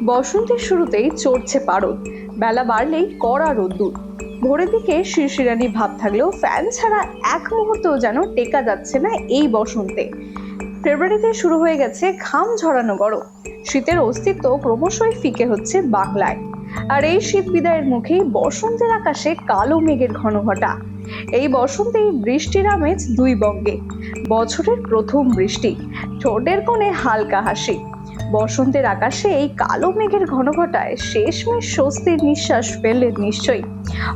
বসন্তের শুরুতেই চড়ছে পারদ, বেলা বাড়লেই কড়া রোদ্দুর। ভোরের দিকে শিরশিরানি ভাব থাকলেও ফ্যান ছাড়া এক মুহূর্তও যেন টেকা যাচ্ছে না এই বসন্তে। ফেব্রুয়ারিতে শুরু হয়ে গেছে ঘাম ঝরানো গরম। শীতের অস্তিত্ব ক্রমশই ফিকে হচ্ছে বাংলায়। আর এই শীত বিদায়ের মুখেই বসন্তের আকাশে কালো মেঘের ঘনঘটা। এই বসন্তেই বৃষ্টির আমেজ দুই বঙ্গে। বছরের প্রথম বৃষ্টি, ঠোঁটের কোণে হালকা হাসি। বসন্তের আকাশে এই কালো মেঘের ঘনঘটায় শেষমেশ স্বস্তির নিঃশ্বাস ফেললেন নিশ্চয়ই।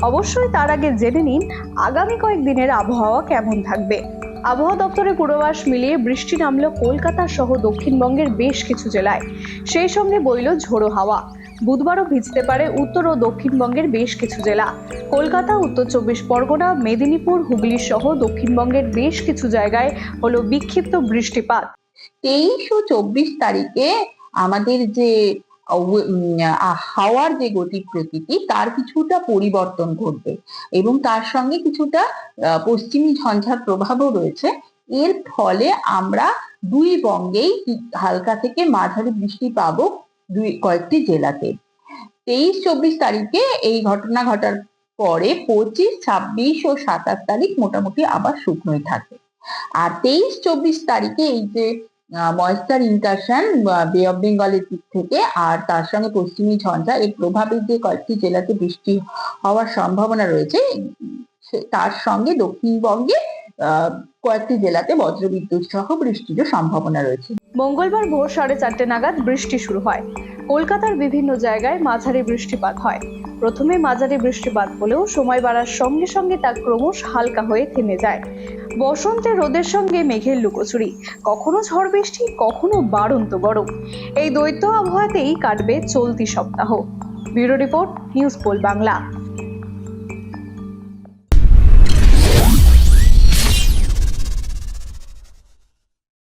অবশ্যই তার আগে জেনে নিন আগামী কয়েকদিনের আবহাওয়া কেমন থাকবে। আবহাওয়া দপ্তরের পূর্বাভাস মিলিয়ে বৃষ্টি নামল কলকাতা সহ দক্ষিণবঙ্গের বেশ কিছু জেলায়। সেই সঙ্গে বইল ঝোড়ো হাওয়া। বুধবারও ভিজতে পারে উত্তর ও দক্ষিণবঙ্গের বেশ কিছু জেলা। কলকাতা, উত্তর চব্বিশ পরগনা, মেদিনীপুর, হুগলি সহ দক্ষিণবঙ্গের বেশ কিছু জায়গায় হলো বিক্ষিপ্ত বৃষ্টিপাত। 23 ও 24 তারিখে আমাদের যে হাওয়ার যে গতি প্রকৃতি তার কিছুটা পরিবর্তন ঘটবে এবং তার সঙ্গে কিছুটা পশ্চিমী ঝঞ্ঝার প্রভাবও রয়েছে। এর ফলে আমরা দুই বঙ্গেই হালকা থেকে মাঝারি বৃষ্টি পাবো কয়েকটি জেলাতে। 23-24 তারিখে এই ঘটনা ঘটার পরে 25, 26 ও 27 তারিখ মোটামুটি আবার শুকনোই থাকে। আর 23-24 তারিখে এই যে ময়েশ্চার ইনকারশন বে অফ বেঙ্গলের দিক থেকে আর তার সঙ্গে পশ্চিমী ঝঞ্ঝা এর প্রভাবে যে কয়েকটি জেলাতে বৃষ্টি হওয়ার সম্ভাবনা রয়েছে, তার সঙ্গে দক্ষিণবঙ্গে কয়েকটি জেলাতে বজ্রবিদ্যুৎ সহ বৃষ্টিরও সম্ভাবনা রয়েছে। মঙ্গলবার ভোর 4:30 নাগাদ বৃষ্টি শুরু হয়। কলকাতার বিভিন্ন জায়গায় মাঝারি বৃষ্টিপাত হয়। প্রথমে মাঝারি বৃষ্টিপাত হলেও সময় বাড়ার সঙ্গে সঙ্গে তা ক্রমশ হালকা হয়ে থেমে যায়। বসন্তের রোদের সঙ্গে মেঘের লুকোচুরি, কখনো ঝড় বৃষ্টি, কখনো বাড়ন্ত গরম। এই দ্বৈত আবহাওয়াতেই কাটবে চলতি সপ্তাহ। Bureau report, news poll Bangla.